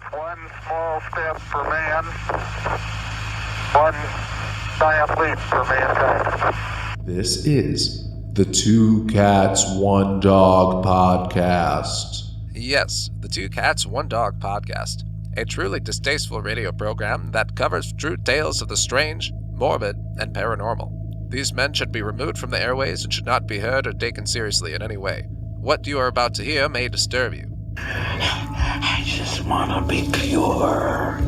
It's one small step for man, one giant leap for mankind. This is the Two Cats, One Dog podcast. Yes, the Two Cats, One Dog podcast. A truly distasteful radio program that covers true tales of the strange, morbid, and paranormal. These men should be removed from the airways and should not be heard or taken seriously in any way. What you are about to hear may disturb you. I just want to be pure.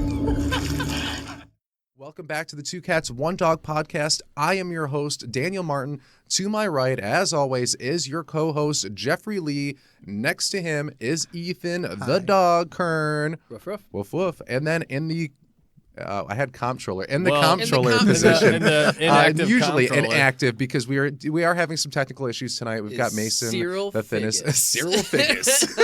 Welcome back to the Two Cats, One Dog podcast. I am your host, Daniel Martin. To my right, as always, is your co-host, Jeffrey Lee. Next to him is Ethan, the dog, Kern. Woof, woof. Woof, woof. And then in the, I had comptroller. In the Well, comptroller position. In the inactive usually comptroller. inactive because we are having some technical issues tonight. We've got Mason, Cyril the thinnest. Figgis. Cyril Figgis.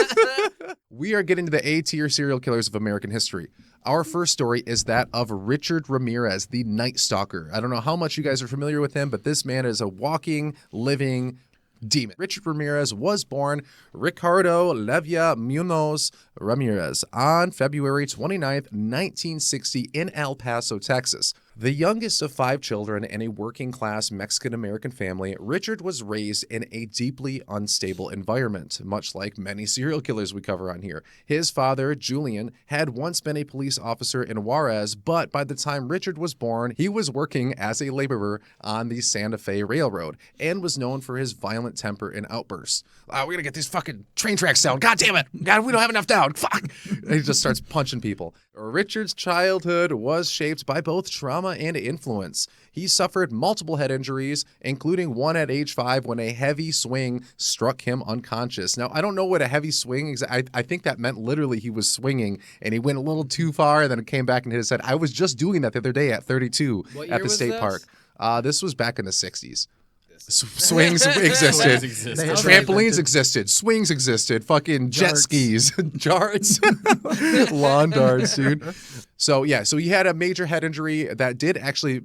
We are getting to the A-tier serial killers of American history. Our first story is that of Richard Ramirez, the Night Stalker. I don't know how much you guys are familiar with him, but this man is a walking, living demon. Richard Ramirez was born Ricardo Levia Munoz Ramirez on February 29th, 1960 in El Paso, Texas. The youngest of 5 children in a working-class Mexican-American family, Richard was raised in a deeply unstable environment, much like many serial killers we cover on here. His father, Julian, had once been a police officer in Juarez, but by the time Richard was born, he was working as a laborer on the Santa Fe Railroad and was known for his violent temper and outbursts. We're gonna get these fucking train tracks down. God damn it. God, we don't have enough down. Fuck. And he just starts punching people. Richard's childhood was shaped by both trauma and influence. He suffered multiple head injuries, including one at age 5 when a heavy swing struck him unconscious. Now, I don't know what a heavy swing is. I think that meant literally he was swinging and he went a little too far and then it came back and hit his head. I was just doing that the other day at 32 at the state park. This was back in the 60s. Swings existed. Trampolines existed. Swings existed. Fucking jet skis. Jarts. Lawn darts, dude. So he had a major head injury that did actually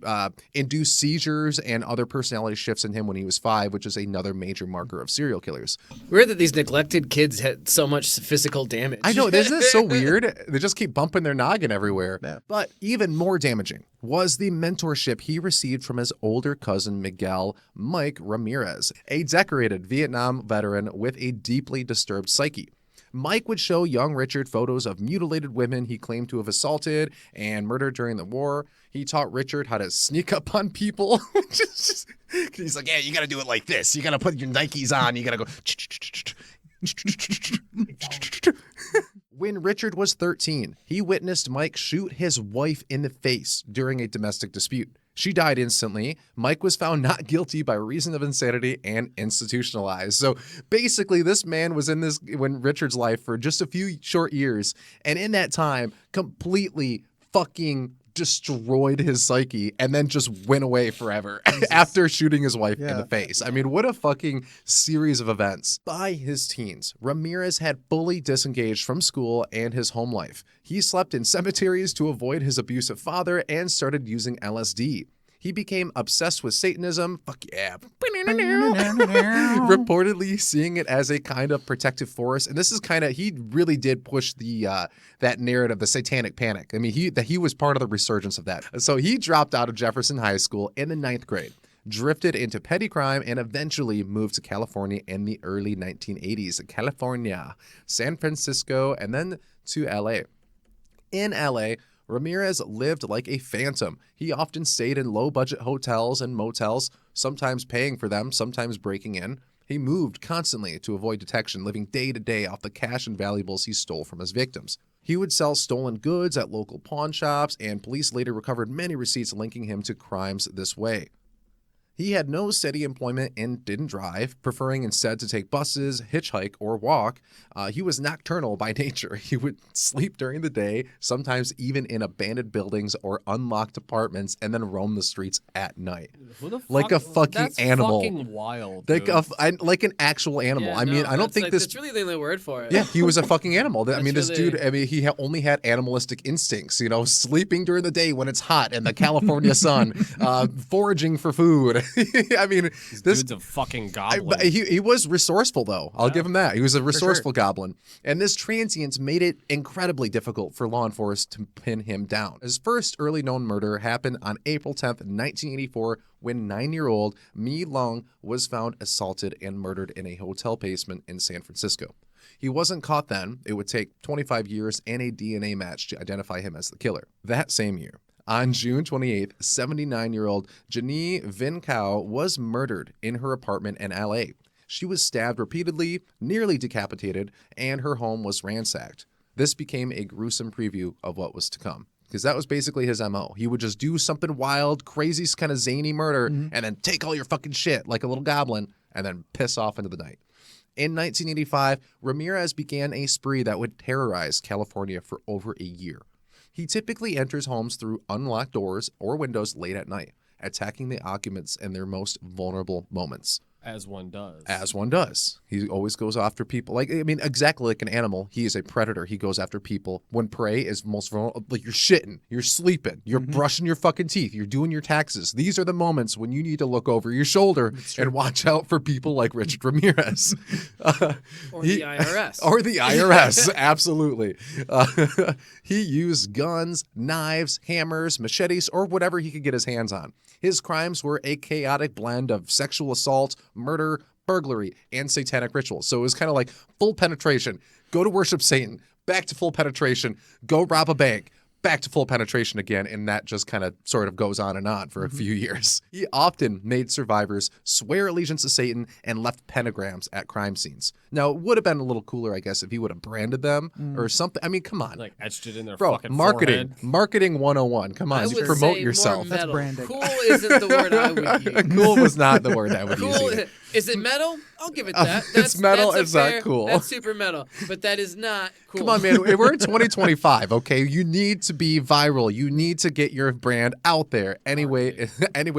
induce seizures and other personality shifts in him when he was 5, which is another major marker of serial killers. Weird that these neglected kids had so much physical damage. I know, isn't it so weird? They just keep bumping their noggin everywhere. Yeah. But even more damaging was the mentorship he received from his older cousin Miguel Mike Ramirez, a decorated Vietnam veteran with a deeply disturbed psyche. Mike would show young Richard photos of mutilated women he claimed to have assaulted and murdered during the war. He taught Richard how to sneak up on people. He's like, yeah, you got to do it like this. You got to put your Nikes on. You got to go. When Richard was 13, he witnessed Mike shoot his wife in the face during a domestic dispute. She died instantly. Mike was found not guilty by reason of insanity and institutionalized. So basically, this man was in Richard's life for just a few short years, and in that time, completely fucking destroyed his psyche and then just went away forever after shooting his wife in the face. I mean, what a fucking series of events. By his teens, Ramirez had fully disengaged from school and his home life. He slept in cemeteries to avoid his abusive father and started using LSD. He became obsessed with Satanism, reportedly seeing it as a kind of protective force. And this is he really did push that narrative, the satanic panic. I mean, he was part of the resurgence of that. So he dropped out of Jefferson High School in the 9th grade, drifted into petty crime, and eventually moved to California in the early 1980s. California, San Francisco, and then to LA. In LA, Ramirez lived like a phantom. He often stayed in low-budget hotels and motels, sometimes paying for them, sometimes breaking in. He moved constantly to avoid detection, living day to day off the cash and valuables he stole from his victims. He would sell stolen goods at local pawn shops, and police later recovered many receipts linking him to crimes this way. He had no steady employment and didn't drive, preferring instead to take buses, hitchhike, or walk. He was nocturnal by nature. He would sleep during the day, sometimes even in abandoned buildings or unlocked apartments, and then roam the streets at night. Who the fuck? Like a fucking That's animal. Fucking wild, like dude. like an actual animal. Yeah, I mean, I don't think this. That's really the only word for it. Yeah, he was a fucking animal. I mean, this really... dude, he only had animalistic instincts, sleeping during the day when it's hot in the California sun, foraging for food, I mean, This this dude's a fucking but goblin. he was resourceful, though. I'll give him that. He was a resourceful goblin. And this transience made it incredibly difficult for law enforcement to pin him down. His first early known murder happened on April 10th, 1984, when 9-year-old Mi Long was found assaulted and murdered in a hotel basement in San Francisco. He wasn't caught then. It would take 25 years and a DNA match to identify him as the killer. That same year, on June 28th, 79-year-old Janie Vin Cao was murdered in her apartment in LA. She was stabbed repeatedly, nearly decapitated, and her home was ransacked. This became a gruesome preview of what was to come, because that was basically his MO. He would just do something wild, crazy, kind of zany murder, and then take all your fucking shit like a little goblin, and then piss off into the night. In 1985, Ramirez began a spree that would terrorize California for over a year. He typically enters homes through unlocked doors or windows late at night, attacking the occupants in their most vulnerable moments. As one does. As one does. He always goes after people. Exactly like an animal. He is a predator. He goes after people when prey is most vulnerable. Like you're shitting, you're sleeping, you're brushing your fucking teeth, you're doing your taxes. These are the moments when you need to look over your shoulder and watch out for people like Richard Ramirez. Or the IRS. Or the IRS, absolutely. He used guns, knives, hammers, machetes, or whatever he could get his hands on. His crimes were a chaotic blend of sexual assault, murder, burglary, and satanic rituals. So it was kind of like full penetration. Go to worship Satan, back to full penetration, go rob a bank, back to full penetration again, and that just kind of sort of goes on and on for a few years. He often made survivors swear allegiance to Satan and left pentagrams at crime scenes. Now, it would have been a little cooler, I guess, if he would have branded them or something. I mean, come on. Like etched it in their Bro, fucking marketing. forehead. Marketing 101. Come on, I would promote say yourself. More metal. branding. Cool isn't the word I would use. Cool was not the word I would use Cool either. is it metal? I'll give it that. It's metal, that's it's not fair- cool. That's super metal, but that is not cool. Come on, man. We're in 2025, okay? You need to be viral. You need to get your brand out there any way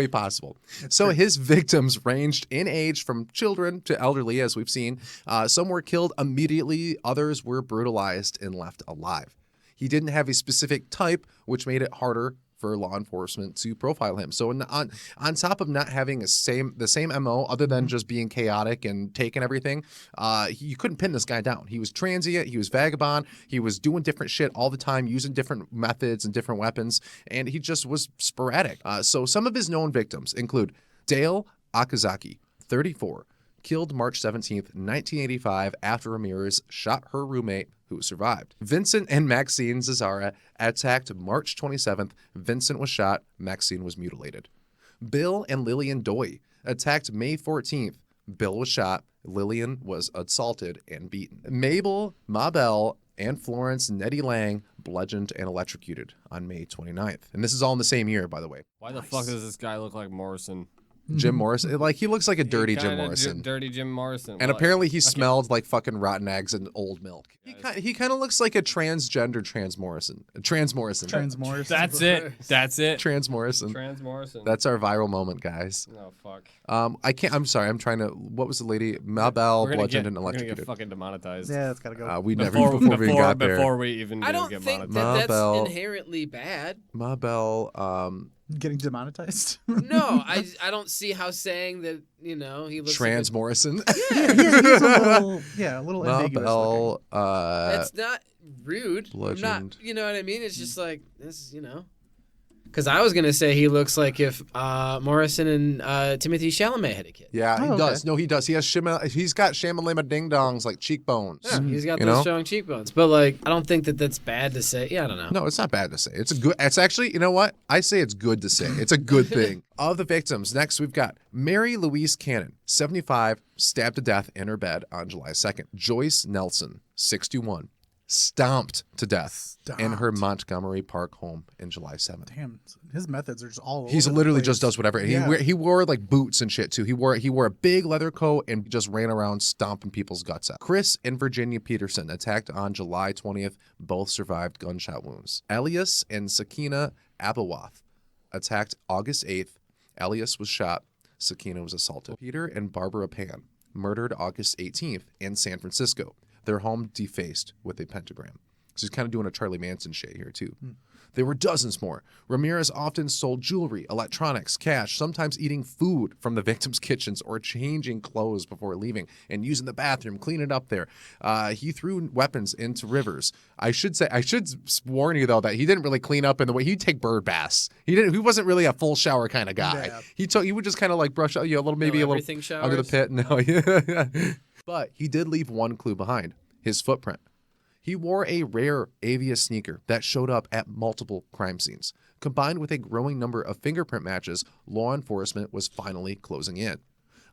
possible. So his victims ranged in age from children to elderly, as we've seen. Some were killed immediately. Others were brutalized and left alive. He didn't have a specific type, which made it harder for law enforcement to profile him. So on top of not having the same MO, other than just being chaotic and taking everything, you couldn't pin this guy down. He was transient, he was vagabond, he was doing different shit all the time, using different methods and different weapons, and he just was sporadic. So some of his known victims include Dale Okazaki, 34, killed March 17th, 1985 after Ramirez shot her roommate, who survived. Vincent and Maxine Zazara attacked March 27th. Vincent was shot. Maxine was mutilated. Bill and Lillian Doy attacked May 14th. Bill was shot. Lillian was assaulted and beaten. Mabel, Mabel, and Florence Nettie Lang bludgeoned and electrocuted on May 29th. And this is all in the same year, by the way. Why the fuck does this guy look like Morrison? Jim Morrison. Like, he looks like a dirty Jim Kinda Morrison. Dirty Jim Morrison. And Like, apparently he smelled like fucking rotten eggs and old milk. He kind of looks like a transgender Trans Morrison. Trans Morrison. That's it. That's it. Trans Morrison. Trans Morrison. That's our viral moment, guys. Oh fuck. I'm sorry. I'm trying to. What was the lady? Mabel bludgeoned and We're gonna get electrocuted. fucking demonetized. Yeah, that's gotta go. We never before we even got there. Before we even I don't get think monetized. that that's Mabel. inherently bad. Mabel. Getting demonetized. No, I don't see how saying that he looks Trans like Morrison. He's a little ambiguous. Mabel. that's not rude. I'm not, bludgeoned. you know what I mean? It's just like this, Because I was gonna say he looks like if Morrison and Timothy Chalamet had a kid. Yeah, he Oh, does. okay. No, he does. He's got shamalama ding dongs like cheekbones. Yeah, he's got You those know? strong cheekbones. But like, I don't think that that's bad to say. Yeah, I don't know. No, it's not bad to say. It's actually, you know what? I say it's good to say. It's a good thing. Of the victims, next we've got Mary Louise Cannon, 75, stabbed to death in her bed on July 2nd. Joyce Nelson, 61, stomped to death in her Montgomery Park home in July 7th. Damn, his methods are just all over. He's the literally place. just does whatever. Yeah. He wore like boots and shit too. He wore a big leather coat and just ran around stomping people's guts out. Chris and Virginia Peterson attacked on July 20th. Both survived gunshot wounds. Elias and Sakina Abawath attacked August 8th. Elias was shot. Sakina was assaulted. Peter and Barbara Pan murdered August 18th in San Francisco. Their home defaced with a pentagram. So he's kind of doing a Charlie Manson shade here too. There were dozens more. Ramirez often sold jewelry, electronics, cash, sometimes eating food from the victims' kitchens or changing clothes before leaving and using the bathroom, cleaning up there. He threw weapons into rivers. I should warn you though that he didn't really clean up in the way he'd take bird baths. He wasn't really a full shower kind of guy. Yeah. He would just kind of like brush out, a little maybe a little everything under the showers? pit. No, yeah. But he did leave one clue behind: his footprint. He wore a rare Avia sneaker that showed up at multiple crime scenes. Combined with a growing number of fingerprint matches, law enforcement was finally closing in.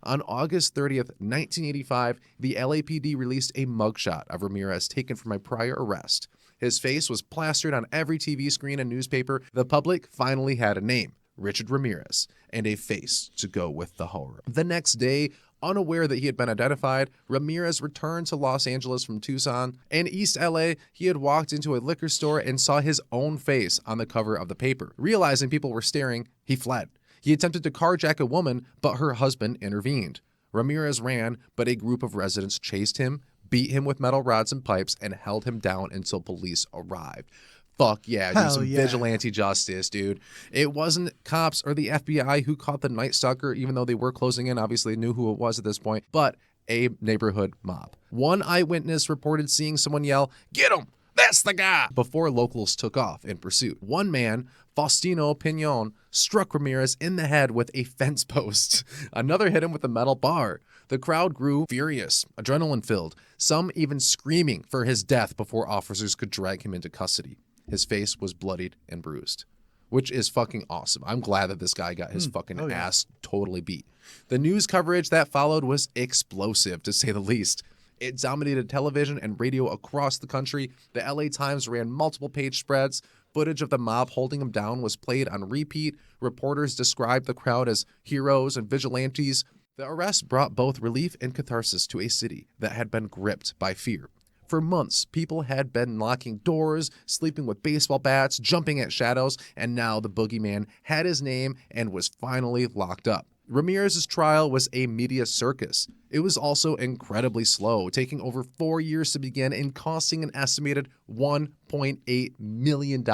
On August 30th, 1985, the LAPD released a mugshot of Ramirez taken from a prior arrest. His face was plastered on every TV screen and newspaper. The public finally had a name: Richard Ramirez, and a face to go with the horror. The next day, unaware that he had been identified, Ramirez returned to Los Angeles from Tucson. In East LA, he had walked into a liquor store and saw his own face on the cover of the paper. Realizing people were staring, he fled. He attempted to carjack a woman, but her husband intervened. Ramirez ran, but a group of residents chased him, beat him with metal rods and pipes, and held him down until police arrived. Fuck yeah, dude, some vigilante justice, dude. It wasn't cops or the FBI who caught the Night Stalker, even though they were closing in, obviously knew who it was at this point, but a neighborhood mob. One eyewitness reported seeing someone yell, "Get him! That's the guy!" before locals took off in pursuit. One man, Faustino Pinon, struck Ramirez in the head with a fence post. Another hit him with a metal bar. The crowd grew furious, adrenaline-filled, some even screaming for his death before officers could drag him into custody. His face was bloodied and bruised, which is fucking awesome. I'm glad that this guy got his fucking ass totally beat. The news coverage that followed was explosive, to say the least. It dominated television and radio across the country. The LA Times ran multiple page spreads. Footage of the mob holding him down was played on repeat. Reporters described the crowd as heroes and vigilantes. The arrest brought both relief and catharsis to a city that had been gripped by fear. For months, people had been locking doors, sleeping with baseball bats, jumping at shadows, and now the boogeyman had his name and was finally locked up. Ramirez's trial was a media circus. It was also incredibly slow, taking over 4 years to begin and costing an estimated $1.8 million.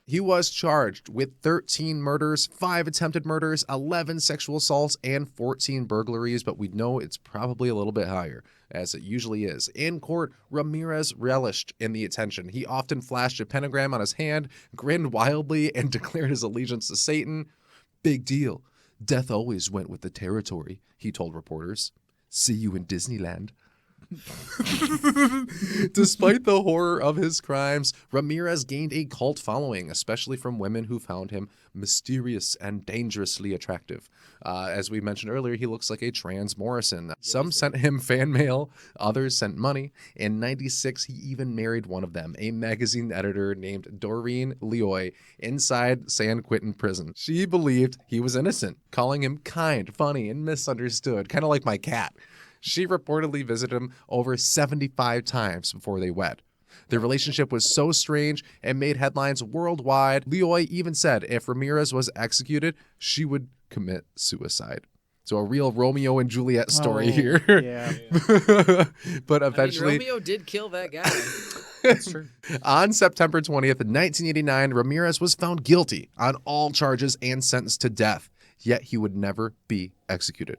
He was charged with 13 murders, 5 attempted murders, 11 sexual assaults, and 14 burglaries, but we know it's probably a little bit higher, as it usually is. In court, Ramirez relished in the attention. He often flashed a pentagram on his hand, grinned wildly, and declared his allegiance to Satan. "Big deal. Death always went with the territory," he told reporters. "See you in Disneyland." Despite the horror of his crimes, Ramirez gained a cult following, especially from women who found him mysterious and dangerously attractive. As we mentioned earlier, he looks like a trans Morrison. Some sent him fan mail, others sent money. In '96, he even married one of them, a magazine editor named Doreen Leoy, inside San Quentin prison. She believed he was innocent, calling him kind, funny, and misunderstood, kind of like my cat. She reportedly visited him over 75 times before they wed. Their relationship was so strange and made headlines worldwide. Leoy even said if Ramirez was executed, she would commit suicide. So a real Romeo and Juliet story here. Yeah. But eventually... Romeo did kill that guy. That's true. On September 20th, 1989, Ramirez was found guilty on all charges and sentenced to death, yet he would never be executed.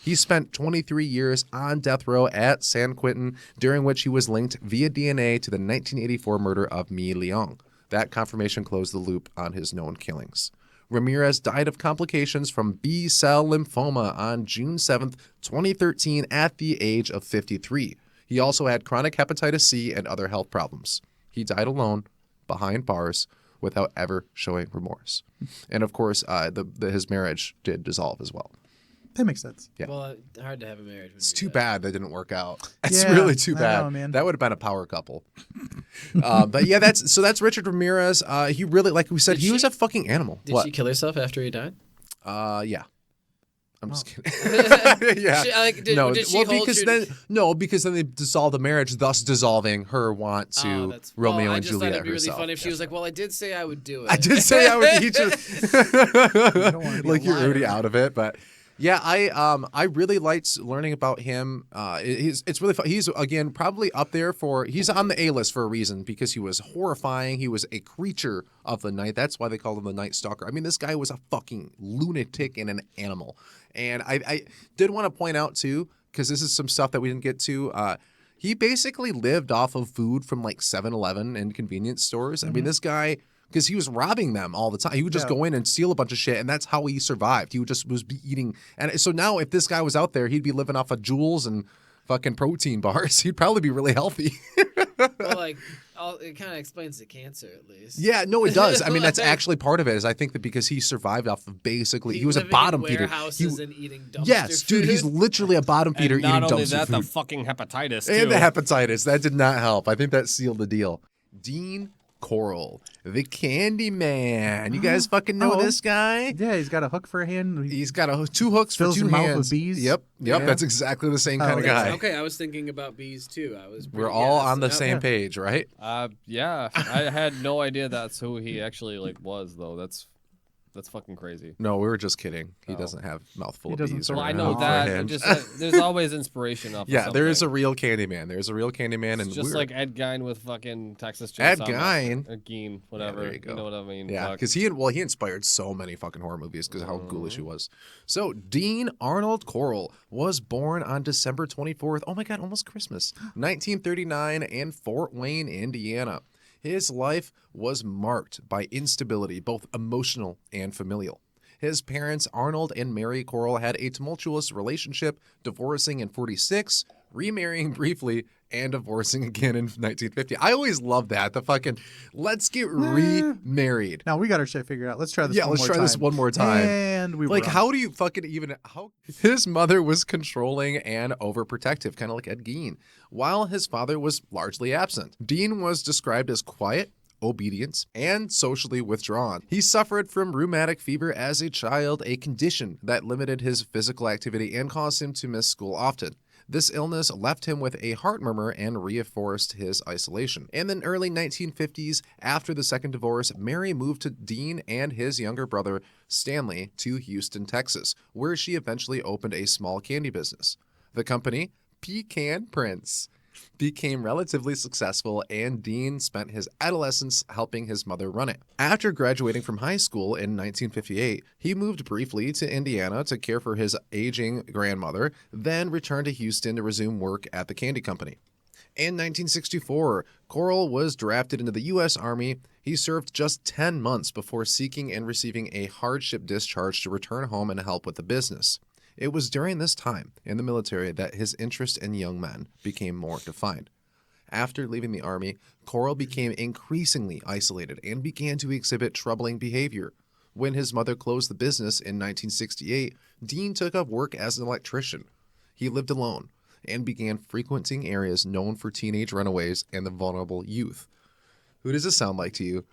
He spent 23 years on death row at San Quentin, during which he was linked via DNA to the 1984 murder of Mi Leong. That confirmation closed the loop on his known killings. Ramirez died of complications from B-cell lymphoma on June 7th, 2013 at the age of 53. He also had chronic hepatitis C and other health problems. He died alone, behind bars, without ever showing remorse. And of course, his marriage did dissolve as well. That makes sense. Yeah. Well, hard to have a marriage. When It's you're too dead. bad that didn't work out. It's Yeah, really too I bad. know, man. That would have been a power couple. But yeah, that's Richard Ramirez. He really, like we said, Did he was she- a fucking animal. Did What? she kill herself after he died? Yeah. I'm just kidding. Yeah. Because then they dissolve the marriage, thus dissolving her want to Romeo I and just thought Juliet it'd be really herself. funny if she was like, "Well, I did say I would do it." I did say I would. He just don't wanna be like a you're liar. already out of it, but Yeah, I really liked learning about him. It's really fun. He's again probably up there for he's on the A list for a reason because he was horrifying. He was a creature of the night. That's why they called him the Night Stalker. I mean, this guy was a fucking lunatic and an animal. And I did want to point out too, because this is some stuff that we didn't get to. He basically lived off of food from like 7-Eleven and convenience stores. I mean, this guy. Because he was robbing them all the time. He would just go in and steal a bunch of shit, and that's how he survived. He would just was be eating. And so now if this guy was out there, he'd be living off of Jewels and fucking protein bars. He'd probably be really healthy. Well, like, it kind of explains the cancer, at least. Yeah, no, it does. I mean, that's actually part of it. Is I think that because he survived off of basically, he was a bottom feeder. Warehouses and eating dumpster Yes, dude, food. he's literally a bottom feeder And eating not only dumpster that, food. the fucking hepatitis too. And the hepatitis. That did not help. I think that sealed the deal. Dean Corll, the CANDYMAN. You guys fucking know this guy? Yeah, he's got a hook for a hand. He's got two hooks for Fills two your mouth hands. with bees? Yep. Yeah. That's exactly the same kind of guy. Okay, I was thinking about bees too. We're all on the same page, right? Yeah, I had no idea that's who he actually like was though. That's fucking crazy. No, we were just kidding. He doesn't have mouthful He of doesn't bees. throw or Well, I around know for that. him. There's always inspiration off. Yeah, of there is a something. real Candyman. There's a real Candyman, and It's just we're- like Ed Gein with fucking Texas Chainsaw. Ed Massacre. Gein? Or Gein, whatever. there you go. know what I mean? Yeah, Fuck. because he inspired so many fucking horror movies because of how ghoulish he was. So Dean Arnold Corll was born on December 24th. Oh my God, almost Christmas, 1939, in Fort Wayne, Indiana. His life was marked by instability, both emotional and familial. His parents, Arnold and Mary Corll, had a tumultuous relationship, divorcing in 46, remarrying briefly, and divorcing again in 1950. I always love that. The fucking, let's get remarried. Now we got our shit figured out. Let's try this. Yeah, one let's more try time. this one more time. And we Like, were how do you fucking even, how? His mother was controlling and overprotective, kind of like Ed Gein, while his father was largely absent. Dean was described as quiet, obedience, and socially withdrawn. He suffered from rheumatic fever as a child, a condition that limited his physical activity and caused him to miss school often. This illness left him with a heart murmur and reinforced his isolation. In the early 1950s, after the second divorce, Mary moved to Dean and his younger brother, Stanley, to Houston, Texas, where she eventually opened a small candy business. The company, Pecan Prince, became relatively successful, and Dean spent his adolescence helping his mother run it. After graduating from high school in 1958, he moved briefly to Indiana to care for his aging grandmother, then returned to Houston to resume work at the candy company. In 1964, Corll was drafted into the U.S. Army. He served just 10 months before seeking and receiving a hardship discharge to return home and help with the business. It was during this time in the military that his interest in young men became more defined. After leaving the Army, Corll became increasingly isolated and began to exhibit troubling behavior. When his mother closed the business in 1968, Dean took up work as an electrician. He lived alone and began frequenting areas known for teenage runaways and the vulnerable youth. Who does this sound like to you?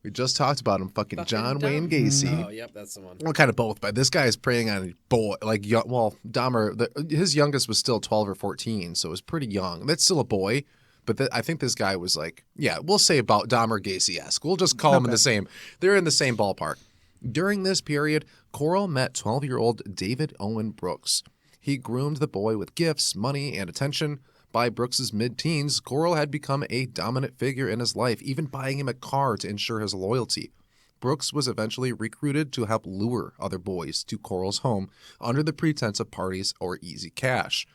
We just talked about him, fucking John Wayne Gacy. Oh, yep, that's the one. Well, kind of both, but this guy is preying on a boy, like, well, Dahmer, his youngest was still 12 or 14, so it was pretty young. That's still a boy, but I think this guy was like, yeah, we'll say about Dahmer Gacy-esque. We'll just call them in the same, they're in the same ballpark. During this period, Corll met 12-year-old David Owen Brooks. He groomed the boy with gifts, money, and attention. By Brooks's mid-teens, Corll had become a dominant figure in his life, even buying him a car to ensure his loyalty. Brooks was eventually recruited to help lure other boys to Corll's home under the pretense of parties or easy cash.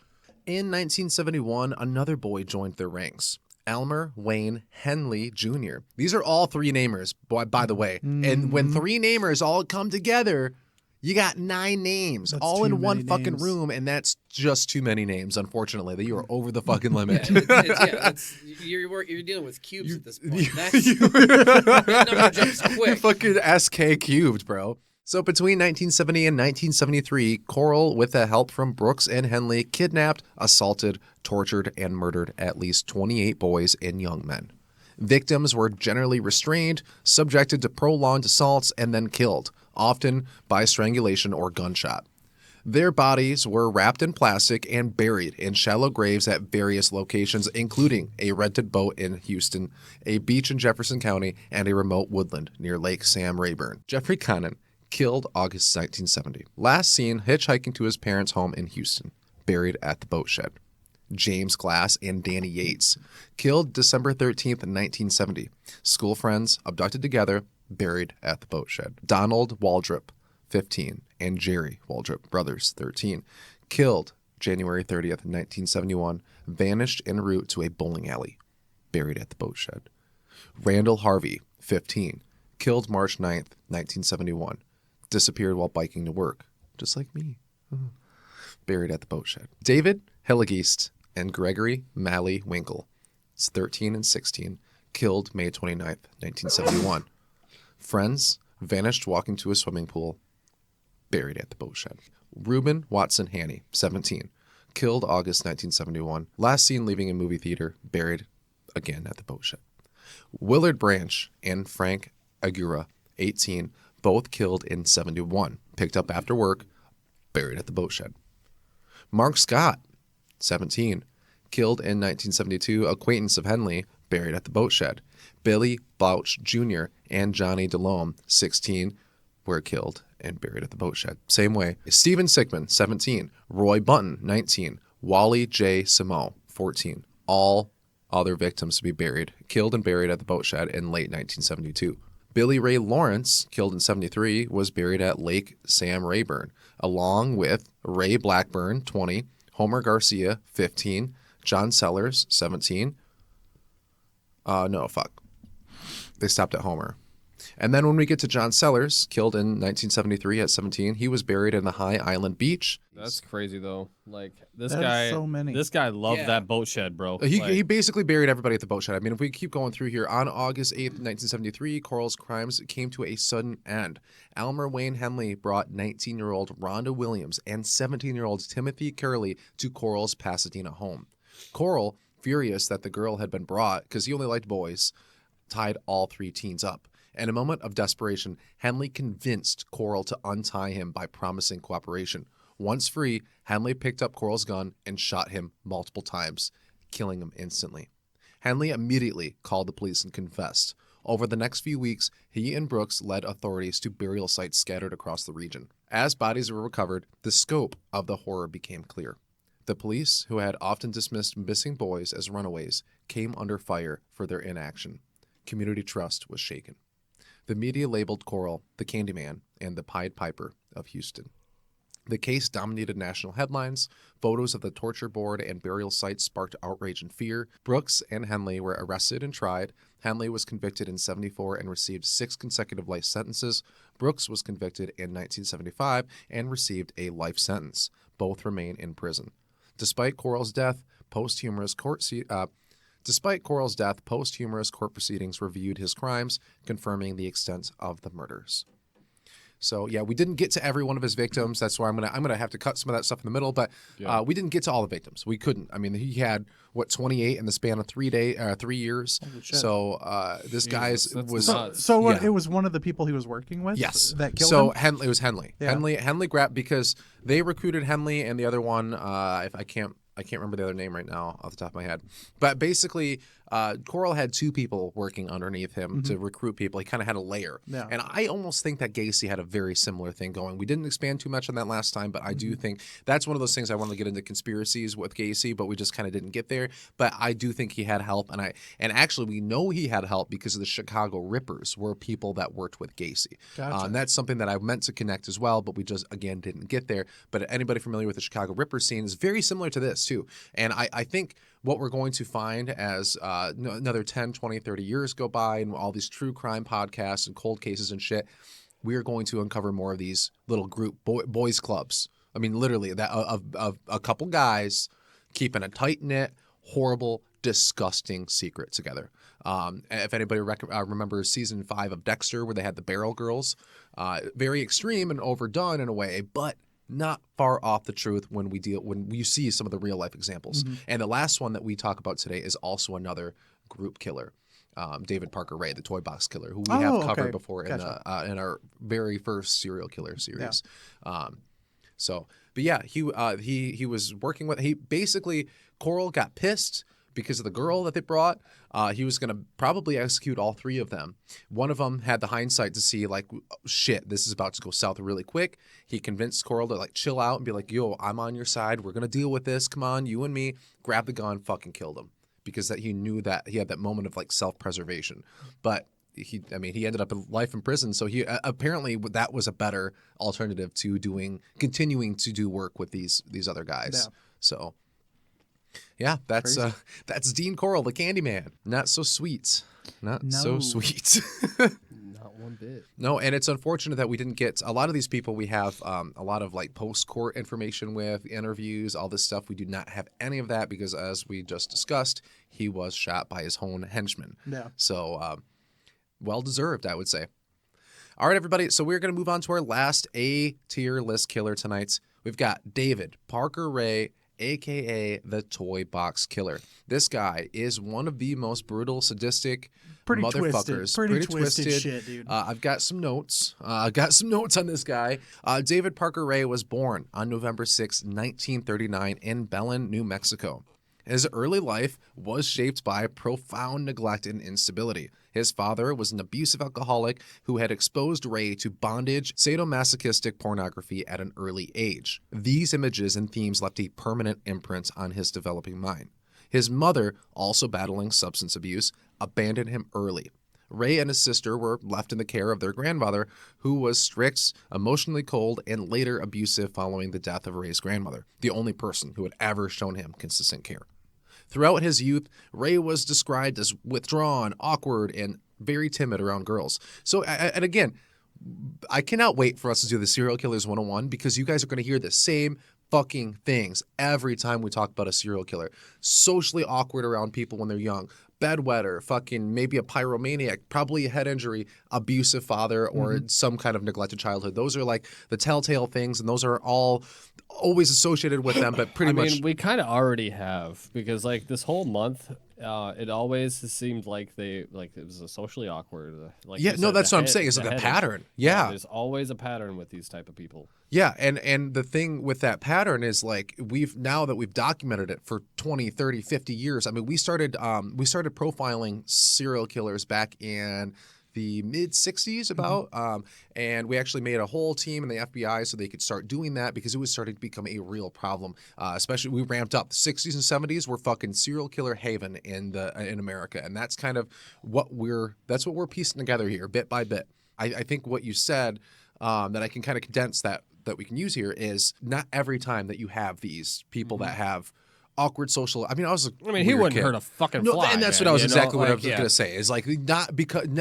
In 1971, another boy joined their ranks, Elmer Wayne Henley Jr. These are all three namers, by the way. And when three namers all come together, you got 9 names, That's all too in one many fucking names. room, and that's just too many names, unfortunately. That you are over the fucking limit. You're dealing with cubes at this point. You- That number jumps You quick. fucking SK cubed, bro. So between 1970 and 1973, Corll, with the help from Brooks and Henley, kidnapped, assaulted, tortured, and murdered at least 28 boys and young men. Victims were generally restrained, subjected to prolonged assaults, and then killed, often by strangulation or gunshot. Their bodies were wrapped in plastic and buried in shallow graves at various locations, including a rented boat in Houston, a beach in Jefferson County, and a remote woodland near Lake Sam Rayburn. Jeffrey Conant, Killed August 1970. Last seen hitchhiking to his parents' home in Houston. Buried at the boat shed. James Glass and Danny Yates. Killed December 13th, 1970. School friends abducted together. Buried at the boat shed. Donald Waldrop, 15, and Jerry Waldrop, brothers, 13. Killed January 30th, 1971. Vanished en route to a bowling alley. Buried at the boat shed. Randall Harvey, 15. Killed March 9th, 1971. Disappeared while biking to work. Just like me. Buried at the boat shed. David Hillegeest and Gregory Malley Winkle, 13 and 16. Killed May 29th, 1971. Friends vanished walking to a swimming pool. Buried at the boat shed. Reuben Watson Haney, 17. Killed August 1971. Last seen leaving a movie theater. Buried again at the boat shed. Willard Branch and Frank Agura, 18. Both killed in 71. Picked up after work. Buried at the boat shed. Mark Scott, 17. Killed in 1972. Acquaintance of Henley. Buried at the boat shed. Billy Bouch Jr. and Johnny DeLome, 16. Were killed and buried at the boat shed. Same way. Stephen Sigmund, 17. Roy Button, 19. Wally J. Simo, 14. All other victims to be buried, killed and buried at the boat shed in late 1972. Billy Ray Lawrence, killed in 73, was buried at Lake Sam Rayburn, along with Ray Blackburn, 20. Homer Garcia, 15. John Sellers, 17. They stopped at Homer. And then when we get to John Sellers, killed in 1973 at 17, he was buried in the High Island Beach. That's crazy though. Like this That's guy, so many. this guy loved Yeah. that boat shed, bro. He basically buried everybody at the boat shed. I mean, if we keep going through here, on August 8th, 1973, Corll's crimes came to a sudden end. Elmer Wayne Henley brought 19-year-old Rhonda Williams and 17-year-old Timothy Curley to Corll's Pasadena home. Corll, furious that the girl had been brought, because he only liked boys, tied all three teens up. In a moment of desperation, Henley convinced Corll to untie him by promising cooperation. Once free, Henley picked up Corll's gun and shot him multiple times, killing him instantly. Henley immediately called the police and confessed. Over the next few weeks, he and Brooks led authorities to burial sites scattered across the region. As bodies were recovered, the scope of the horror became clear. The police, who had often dismissed missing boys as runaways, came under fire for their inaction. Community trust was shaken. The media labeled Corll the Candyman and the Pied Piper of Houston. The case dominated national headlines. Photos of the torture board and burial sites sparked outrage and fear. Brooks and Henley were arrested and tried. Henley was convicted in 1974 and received 6 consecutive life sentences. Brooks was convicted in 1975 and received a life sentence. Both remain in prison. Despite Corll's death, posthumous court proceedings reviewed his crimes, confirming the extent of the murders. So yeah, we didn't get to every one of his victims. That's why I'm gonna have to cut some of that stuff in the middle. But we didn't get to all the victims. We couldn't. I mean, he had 28 in the span of 3 years. So this guy's was It was one of the people he was working with. Yes. That killed him. It was Henley. Yeah. Henley grabbed, because they recruited Henley and the other one. If I can't remember the other name right now off the top of my head. But basically, Corll had 2 people working underneath him to recruit people. He kind of had a layer. Yeah. And I almost think that Gacy had a very similar thing going. We didn't expand too much on that last time, but I do think that's one of those things I wanted to get into conspiracies with Gacy, but we just kind of didn't get there. But I do think he had help. And actually, we know he had help because the Chicago Rippers were people that worked with Gacy. Gotcha. And that's something that I meant to connect as well, but we just, again, didn't get there. But anybody familiar with the Chicago Ripper scene is very similar to this, too. And I think what we're going to find as another 10, 20, 30 years go by and all these true crime podcasts and cold cases and shit, we are going to uncover more of these little group boys clubs. I mean, literally, that of a couple guys keeping a tight-knit, horrible, disgusting secret together. If anybody remembers season 5 of Dexter, where they had the Barrel Girls, very extreme and overdone in a way, but not far off the truth when you see some of the real life examples. And the last one that we talk about today is also another group killer, David Parker Ray, the toy box killer, who we have covered before in our very first serial killer series. Yeah. But yeah, he was working with, Corll got pissed because of the girl that they brought, he was going to probably execute all 3 of them. One of them had the hindsight to see, like, shit, this is about to go south really quick. He convinced Corll to, like, chill out and be like, yo, I'm on your side. We're going to deal with this. Come on, you and me. Grab the gun, fucking killed him. Because that he knew that he had that moment of, like, self-preservation. But he ended up in life in prison. So he apparently that was a better alternative to continuing to do work with these other guys. Yeah. So yeah, that's Dean Corll, the Candyman. Not so sweet. So sweet. Not one bit. No, and it's unfortunate that we didn't get a lot of these people. We have a lot of like post-court information with interviews, all this stuff. We do not have any of that because, as we just discussed, he was shot by his own henchman. Yeah. So well deserved, I would say. All right, everybody. So we're going to move on to our last A-tier list killer tonight. We've got David Parker Ray, a.k.a. the Toy Box Killer. This guy is one of the most brutal, sadistic motherfuckers. Pretty twisted shit, dude. I've got some notes. I've got some notes on this guy. David Parker Ray was born on November 6, 1939 in Belen, New Mexico. His early life was shaped by profound neglect and instability. His father was an abusive alcoholic who had exposed Ray to bondage, sadomasochistic pornography at an early age. These images and themes left a permanent imprint on his developing mind. His mother, also battling substance abuse, abandoned him early. Ray and his sister were left in the care of their grandmother, who was strict, emotionally cold, and later abusive following the death of Ray's grandmother, the only person who had ever shown him consistent care. Throughout his youth, Ray was described as withdrawn, awkward, and very timid around girls. So, and again, I cannot wait for us to do the Serial Killers 101 because you guys are going to hear the same fucking things every time we talk about a serial killer. Socially awkward around people when they're young. Bedwetter, fucking maybe a pyromaniac, probably a head injury, abusive father, or some kind of neglected childhood. Those are like the telltale things, and those are all always associated with them, but pretty much... I mean, we kind of already have, because like this whole month, it always seemed like it was a socially awkward. Like yeah, no, that's what I'm saying. It's like a pattern. Yeah. There's always a pattern with these type of people. Yeah, and the thing with that pattern is like now that we've documented it for 20, 30, 50 years. I mean, we started profiling serial killers back in the mid 60s about, and we actually made a whole team in the FBI so they could start doing that because it was starting to become a real problem. Especially we ramped up. The 60s and 70s were fucking serial killer haven in America, and that's kind of what we're piecing together here bit by bit. I think what you said that I can kind of condense that we can use here is not every time that you have these people that have awkward social. I mean, he wouldn't hurt a fucking fly. And that's what I was exactly what I was going to say. Is like not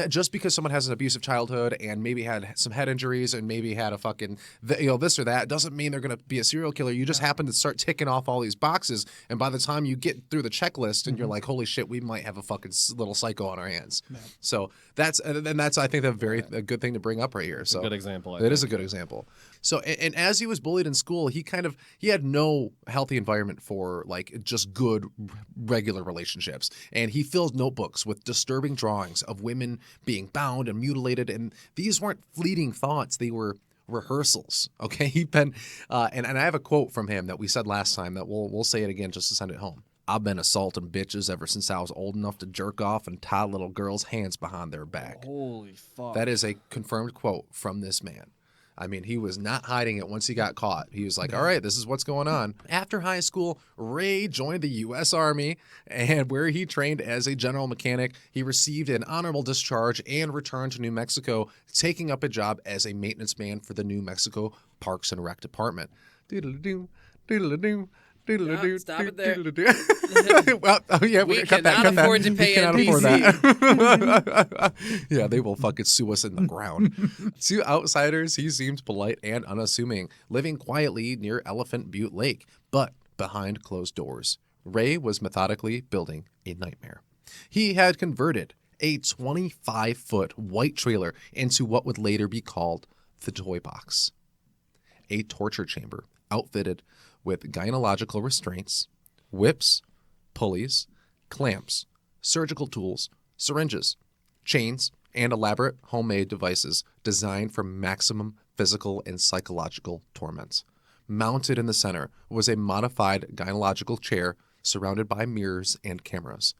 just because someone has an abusive childhood and maybe had some head injuries and maybe had a fucking this or that doesn't mean they're going to be a serial killer. You just happen to start ticking off all these boxes, and by the time you get through the checklist, and you're like, holy shit, we might have a fucking little psycho on our hands. Yeah. So that's I think a good thing to bring up right here. So a good example. It is a good example. So and as he was bullied in school, he had no healthy environment for like just good regular relationships, and he filled notebooks with disturbing drawings of women being bound and mutilated, and these weren't fleeting thoughts, they were rehearsals. Okay, he'd been and I have a quote from him that we said last time that we'll say it again just to send it home. I've been assaulting bitches ever since I was old enough to jerk off and tie little girls' hands behind their back. Holy fuck. That is a confirmed quote from this man. I mean, he was not hiding it once he got caught. He was like, all right, this is what's going on. After high school, Ray joined the U.S. Army, and where he trained as a general mechanic, he received an honorable discharge and returned to New Mexico, taking up a job as a maintenance man for the New Mexico Parks and Rec Department. Doodle-a-doo, doodle-a-doo. No, stop it there. Well, oh yeah, we cannot afford to pay that. Yeah, they will fucking sue us in the ground. To outsiders, he seemed polite and unassuming, living quietly near Elephant Butte Lake. But behind closed doors, Ray was methodically building a nightmare. He had converted a 25-foot white trailer into what would later be called the Toy Box, a torture chamber outfitted with gynecological restraints, whips, pulleys, clamps, surgical tools, syringes, chains, and elaborate homemade devices designed for maximum physical and psychological torments. Mounted in the center was a modified gynecological chair surrounded by mirrors and cameras.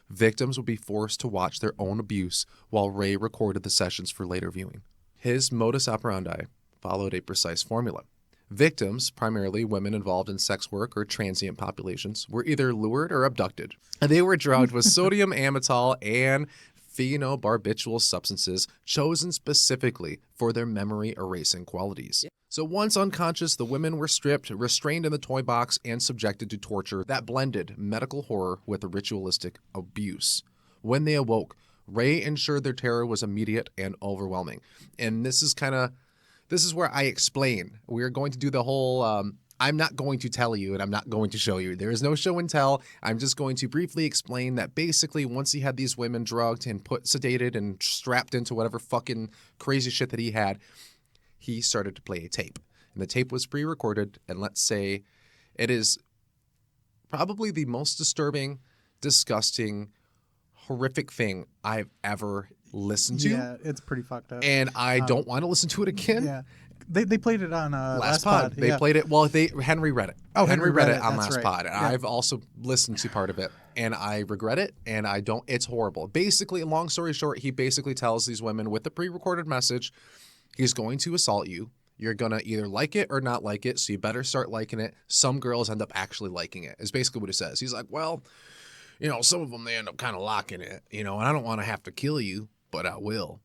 Victims would be forced to watch their own abuse while Ray recorded the sessions for later viewing. His modus operandi followed a precise formula. Victims, primarily women involved in sex work or transient populations, were either lured or abducted. And they were drugged with sodium amytal and phenobarbital substances chosen specifically for their memory erasing qualities. So once unconscious, the women were stripped, restrained in the toy box, and subjected to torture that blended medical horror with ritualistic abuse. When they awoke, Ray ensured their terror was immediate and overwhelming. And this is where I explain. We're going to do the whole, I'm not going to tell you and I'm not going to show you. There is no show and tell. I'm just going to briefly explain that basically once he had these women drugged and sedated and strapped into whatever fucking crazy shit that he had, he started to play a tape. And the tape was pre-recorded, and let's say it is probably the most disturbing, disgusting, horrific thing I've ever listened to. Yeah, it's pretty fucked up. And I don't want to listen to it again. Yeah. They played it on last pod. They played it. Well, Henry read it. Oh, Henry read it on that's last right. pod. And Yeah. I've also listened to part of it, and I regret it. And I don't. It's horrible. Basically, long story short, he basically tells these women with the pre-recorded message, he's going to assault you. You're going to either like it or not like it, so you better start liking it. Some girls end up actually liking it, is basically what he says. He's like, well, some of them, they end up kind of liking it, and I don't want to have to kill you, but I will.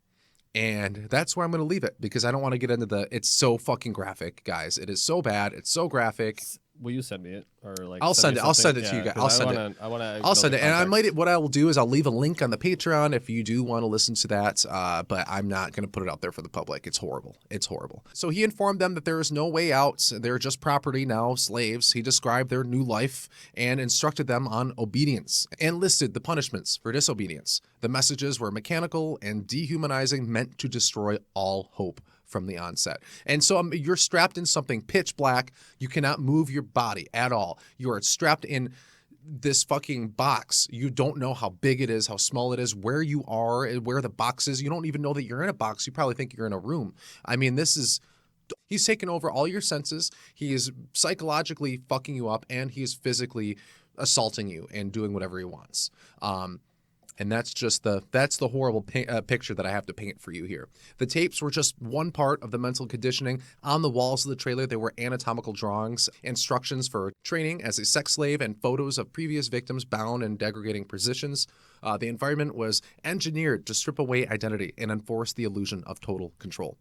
And that's where I'm going to leave it, because I don't want to get into it's so fucking graphic, guys. It is so bad. It's so graphic. Will you send me it, or like? I'll send it to you guys. I'll send it. I'll send it. And what I will do is I'll leave a link on the Patreon if you do want to listen to that. But I'm not going to put it out there for the public. It's horrible. It's horrible. So he informed them that there is no way out. They're just property now, slaves. He described their new life and instructed them on obedience and listed the punishments for disobedience. The messages were mechanical and dehumanizing, meant to destroy all hope from the onset. And so you're strapped in something pitch black. You cannot move your body at all. You are strapped in this fucking box. You don't know how big it is, how small it is, where you are, where the box is. You don't even know that you're in a box. You probably think you're in a room. I mean, he's taken over all your senses. He is psychologically fucking you up, and he is physically assaulting you and doing whatever he wants. And that's just the horrible picture that I have to paint for you here. The tapes were just one part of the mental conditioning. On the walls of the trailer, there were anatomical drawings, instructions for training as a sex slave, and photos of previous victims bound in degrading positions. The environment was engineered to strip away identity and enforce the illusion of total control.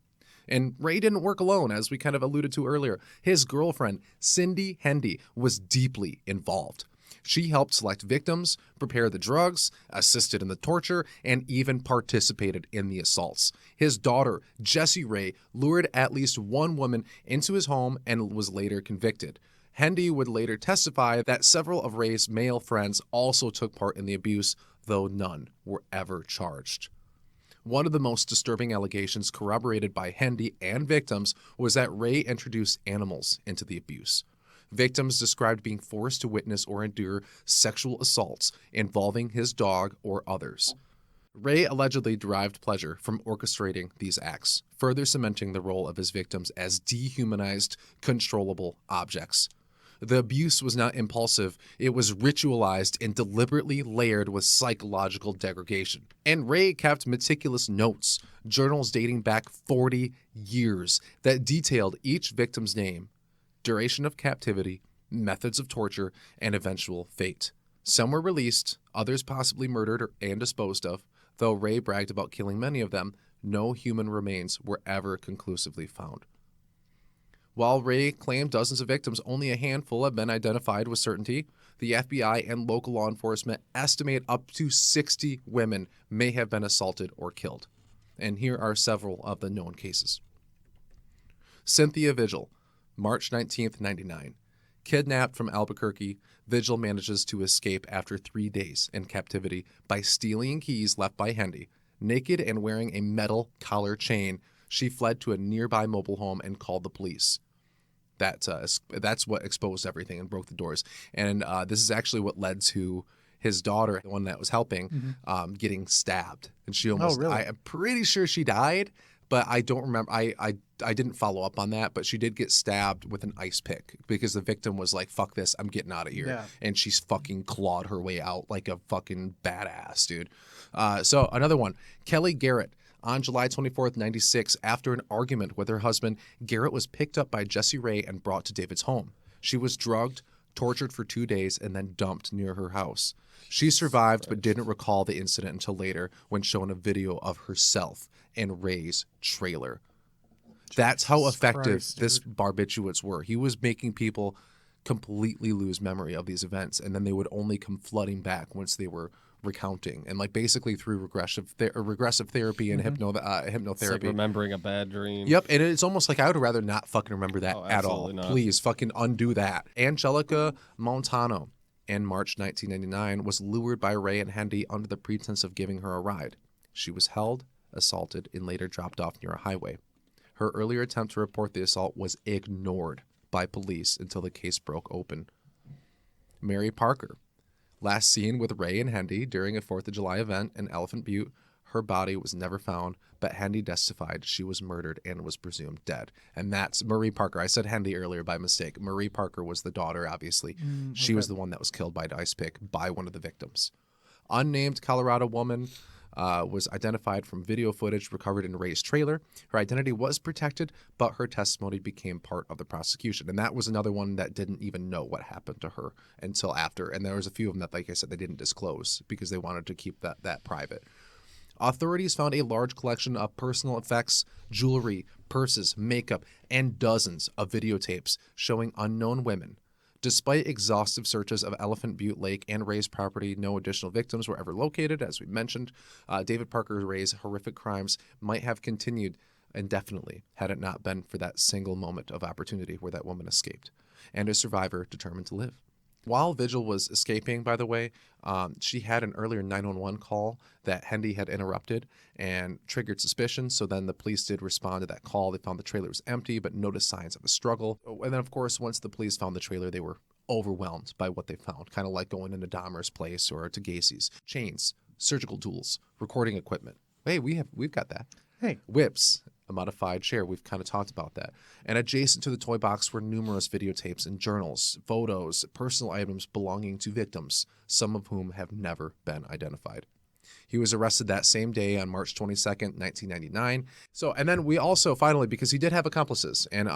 And Ray didn't work alone, as we kind of alluded to earlier. His girlfriend, Cindy Hendy, was deeply involved. She helped select victims, prepare the drugs, assisted in the torture, and even participated in the assaults. His daughter, Jessie Ray, lured at least one woman into his home and was later convicted. Hendy would later testify that several of Ray's male friends also took part in the abuse, though none were ever charged. One of the most disturbing allegations corroborated by Hendy and victims was that Ray introduced animals into the abuse. Victims described being forced to witness or endure sexual assaults involving his dog or others. Ray allegedly derived pleasure from orchestrating these acts, further cementing the role of his victims as dehumanized, controllable objects. The abuse was not impulsive, it was ritualized and deliberately layered with psychological degradation. And Ray kept meticulous notes, journals dating back 40 years, that detailed each victim's name, duration of captivity, methods of torture, and eventual fate. Some were released, others possibly murdered and disposed of. Though Ray bragged about killing many of them, no human remains were ever conclusively found. While Ray claimed dozens of victims, only a handful have been identified with certainty. The FBI and local law enforcement estimate up to 60 women may have been assaulted or killed. And here are several of the known cases. Cynthia Vigil, March 19th, 1999. Kidnapped from Albuquerque, Vigil manages to escape after 3 days in captivity by stealing keys left by Hendy. Naked and wearing a metal collar chain, she fled to a nearby mobile home and called the police. That's what exposed everything and broke the doors. And this is actually what led to his daughter, the one that was helping, getting stabbed. And she almost, really? I'm pretty sure she died, but I don't remember. I didn't follow up on that, but she did get stabbed with an ice pick because the victim was like, fuck this, I'm getting out of here. Yeah. And she's fucking clawed her way out like a fucking badass, dude. So another one, Kelly Garrett. On July 24th, 96, after an argument with her husband, Garrett was picked up by Jesse Ray and brought to David's home. She was drugged, tortured for 2 days, and then dumped near her house. She survived but didn't recall the incident until later when shown a video of herself in Ray's trailer. That's how effective Christ, this barbiturates were. He was making people completely lose memory of these events, and then they would only come flooding back once they were recounting, and like basically through regressive therapy and hypnotherapy. It's like remembering a bad dream. Yep, and it's almost like I would rather not fucking remember that at all. absolutely not. Please fucking undo that. Angelica Montano in March 1999 was lured by Ray and Hendy under the pretense of giving her a ride. She was held, assaulted, and later dropped off near a highway. Her earlier attempt to report the assault was ignored by police until the case broke open. Mary Parker. Last seen with Ray and Hendy during a 4th of July event in Elephant Butte, her body was never found, but Hendy testified she was murdered and was presumed dead. And that's Marie Parker. I said Hendy earlier by mistake. Marie Parker was the daughter, obviously. She was the one that was killed by an ice pick by one of the victims. Unnamed Colorado woman was identified from video footage recovered in Ray's trailer. Her identity was protected, but her testimony became part of the prosecution. And that was another one that didn't even know what happened to her until after. And there was a few of them that, like I said, they didn't disclose because they wanted to keep that private. Authorities found a large collection of personal effects, jewelry, purses, makeup, and dozens of videotapes showing unknown women. Despite exhaustive searches of Elephant Butte Lake and Ray's property, no additional victims were ever located, as we mentioned. David Parker Ray's horrific crimes might have continued indefinitely had it not been for that single moment of opportunity where that woman escaped, and a survivor determined to live. While Vigil was escaping, by the way, she had an earlier 911 call that Hendy had interrupted and triggered suspicion. So then the police did respond to that call. They found the trailer was empty, but noticed signs of a struggle. And then, of course, once the police found the trailer, they were overwhelmed by what they found, kind of like going into Dahmer's place or to Gacy's. Chains, surgical tools, recording equipment. Hey, we've got that. Hey. Whips, a modified chair. We've kind of talked about that. And adjacent to the toy box were numerous videotapes and journals, photos, personal items belonging to victims, some of whom have never been identified. He was arrested that same day on March 22nd, 1999. So, and then we also finally, because he did have accomplices, and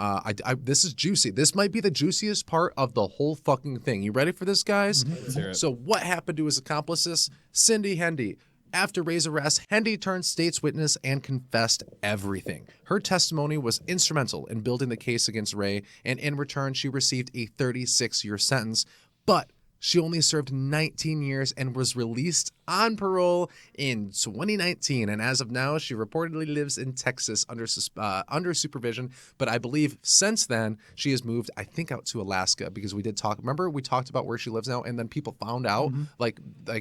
this is juicy. This might be the juiciest part of the whole fucking thing. You ready for this, guys? Let's hear it. So what happened to his accomplices? Cindy Hendy. After Ray's arrest, Hendy turned state's witness and confessed everything. Her testimony was instrumental in building the case against Ray, and in return, she received a 36-year sentence, but she only served 19 years and was released on parole in 2019. And as of now, she reportedly lives in Texas under supervision. But I believe since then, she has moved, I think, out to Alaska because we did talk. Remember, we talked about where she lives now, and then people found out, like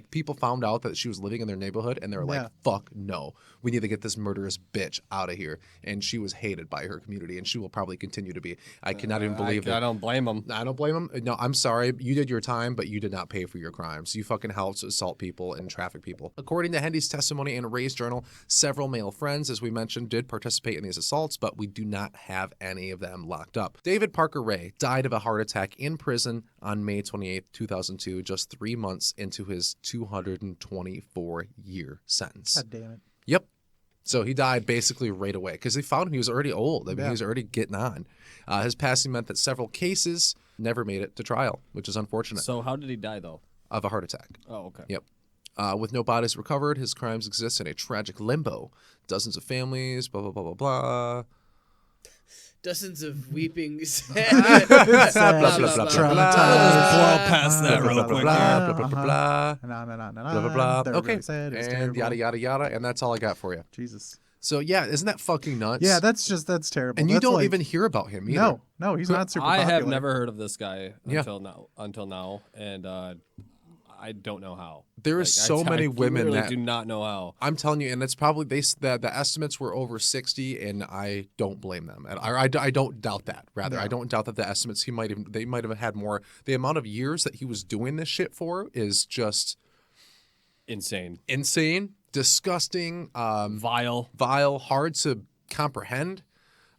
people found out that she was living in their neighborhood, and they were like, "Fuck no, we need to get this murderous bitch out of here." And she was hated by her community, and she will probably continue to be. I cannot even believe I it. don't blame him. I don't blame him. No, I'm sorry. You did your time, but you did not pay for your crimes. You fucking helped assault people and traffic people. According to Hendy's testimony in Ray's journal, several male friends, as we mentioned, did participate in these assaults, but we do not have any of them locked up. David Parker Ray died of a heart attack in prison on May 28, 2002, just 3 months into his 224-year sentence. God damn it. Yep. So he died basically right away because they found him. He was already old. I mean, he was already getting on. His passing meant that several cases never made it to trial, which is unfortunate. So how did he die, though? Of a heart attack. Oh, okay. Yep. With no bodies recovered, his crimes exist in a tragic limbo. Dozens of families, blah, blah, blah, blah, blah. Dozens of weeping. Traumatized. Blow past that real quick. Blah, blah, blah, blah, blah. Blah, Blah, blah, blah. They're Okay. really sad, it was And terrible. yada, yada, yada. And that's all I got for you. Jesus. So, yeah, isn't that fucking nuts? Yeah, that's terrible. And you That's don't like- even hear about him either. No, he's not super I popular. have never heard of this guy Yeah. until now, and I don't know how. There is so many women literally that do not know how. I'm telling you, and it's probably the estimates were over 60, and I don't blame them. And I don't doubt that. Rather, I don't doubt that the estimates they might have had more. The amount of years that he was doing this shit for is just Insane. insane, disgusting, Vile. hard to comprehend.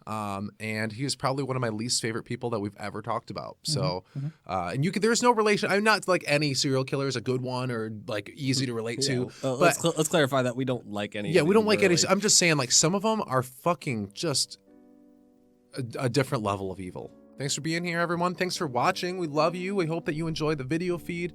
And he is probably one of my least favorite people that we've ever talked about. So, and there's no relation. I'm not like any serial killer is a good one or like easy to relate to. But let's clarify that we don't like any. yeah, of we don't them, like really. any. I'm just saying like some of them are fucking just a different level of evil. Thanks for being here, everyone. Thanks for watching. We love you. We hope that you enjoy the video feed.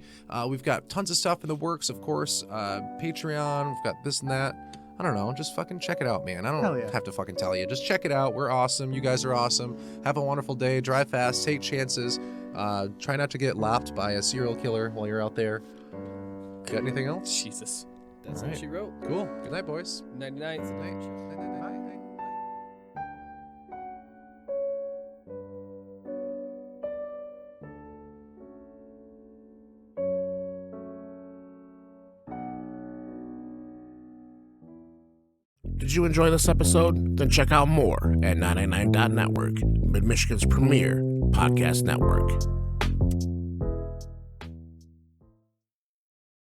We've got tons of stuff in the works, of course. Patreon, we've got this and that. I don't know. Just fucking check it out, man. I Hell don't yeah. have to fucking tell you. Just check it out. We're awesome. You guys are awesome. Have a wonderful day. Drive fast. Take chances. Try not to get lapped by a serial killer while you're out there. Got anything else? Jesus. That's All all right. she wrote. Cool. Good night, boys. 99. Good night. Night, night, night, night, night. Did you enjoy this episode? Then check out more at 99.network, Mid-Michigan's premier podcast network.